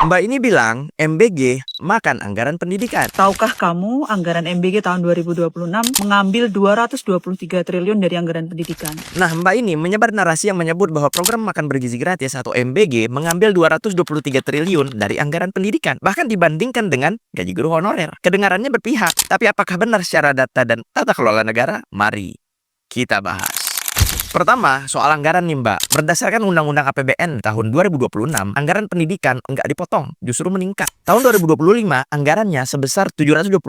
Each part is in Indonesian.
Mbak ini bilang MBG makan anggaran pendidikan. Tahukah kamu anggaran MBG tahun 2026 mengambil 223 triliun dari anggaran pendidikan? Nah, Mbak ini menyebar narasi yang menyebut bahwa program makan bergizi gratis atau MBG mengambil 223 triliun dari anggaran pendidikan, bahkan dibandingkan dengan gaji guru honorer. Kedengarannya berpihak, tapi apakah benar secara data dan tata kelola negara? Mari kita bahas. Pertama, soal anggaran nih Mbak. Berdasarkan Undang-Undang APBN tahun 2026, anggaran pendidikan enggak dipotong, justru meningkat. Tahun 2025, anggarannya sebesar 724,2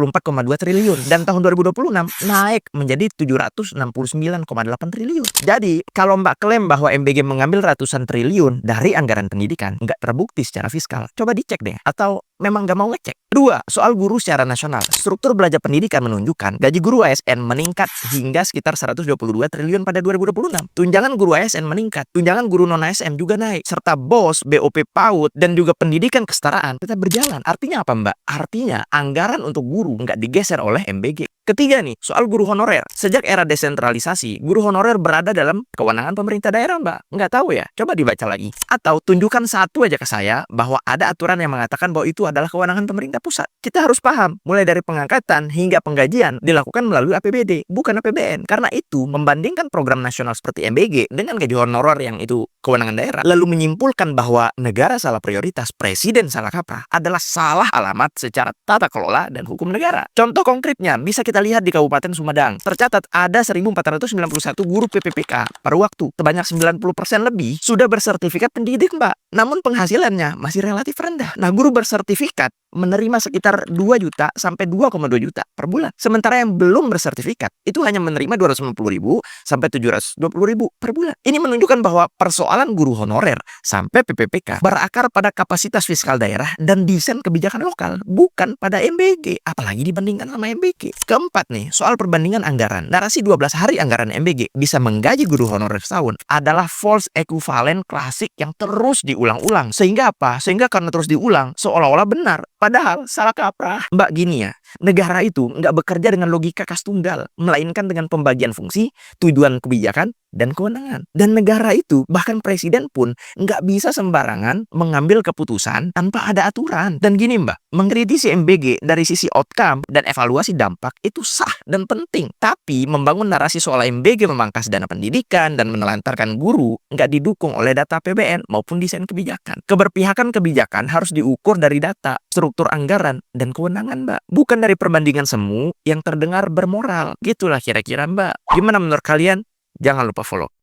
triliun. Dan tahun 2026, naik menjadi 769,8 triliun. Jadi, kalau Mbak klaim bahwa MBG mengambil ratusan triliun dari anggaran pendidikan, enggak terbukti secara fiskal. Coba dicek deh. Atau memang nggak mau ngecek. Dua, soal guru secara nasional. Struktur belanja pendidikan menunjukkan gaji guru ASN meningkat hingga sekitar 122 triliun pada 2026. Tunjangan guru ASN meningkat, tunjangan guru non-ASN juga naik, serta BOS, BOP PAUD, dan juga pendidikan kesetaraan tetap berjalan. Artinya apa Mbak? Artinya anggaran untuk guru nggak digeser oleh MBG. Ketiga nih, soal guru honorer. Sejak era desentralisasi, guru honorer berada dalam kewenangan pemerintah daerah, Mbak. Nggak tahu ya? Coba dibaca lagi. Atau tunjukkan satu aja ke saya bahwa ada aturan yang mengatakan bahwa itu adalah kewenangan pemerintah pusat. Kita harus paham, mulai dari pengangkatan hingga penggajian dilakukan melalui APBD, bukan APBN. Karena itu, membandingkan program nasional seperti MBG dengan gaji honorer yang itu kewenangan daerah, lalu menyimpulkan bahwa negara salah prioritas, presiden salah kaprah, adalah salah alamat secara tata kelola dan hukum negara. Contoh konkretnya, bisa kita lihat di Kabupaten Sumedang. Tercatat ada 1.491 guru PPPK per waktu. Sebanyak 90% lebih sudah bersertifikat pendidik, Mbak. Namun penghasilannya masih relatif rendah. Nah, guru bersertifikat menerima sekitar 2 juta sampai 2,2 juta per bulan. Sementara yang belum bersertifikat itu hanya menerima 250.000 sampai 720.000 per bulan. Ini menunjukkan bahwa persoalan guru honorer sampai PPPK berakar pada kapasitas fiskal daerah dan desain kebijakan lokal, bukan pada MBG, apalagi dibandingkan sama MBG. Keempat nih, soal perbandingan anggaran. Narasi 12 hari anggaran MBG bisa menggaji guru honorer setahun adalah false equivalent klasik yang terus diulang-ulang. Sehingga apa? Sehingga karena terus diulang, seolah-olah benar. Padahal salah kaprah. Mbak, gini ya, negara itu nggak bekerja dengan logika kas tunggal, melainkan dengan pembagian fungsi, tujuan kebijakan, dan kewenangan. Dan negara itu, bahkan presiden pun nggak bisa sembarangan mengambil keputusan tanpa ada aturan. Dan gini Mbak, mengkritisi MBG dari sisi outcome dan evaluasi dampak itu sah dan penting. Tapi membangun narasi soal MBG memangkas dana pendidikan dan menelantarkan guru nggak didukung oleh data APBN maupun desain kebijakan. Keberpihakan kebijakan harus diukur dari data, struktur anggaran, dan kewenangan Mbak. Bukan dari perbandingan semu yang terdengar bermoral. Gitulah kira-kira Mbak. Gimana menurut kalian? Jangan lupa follow.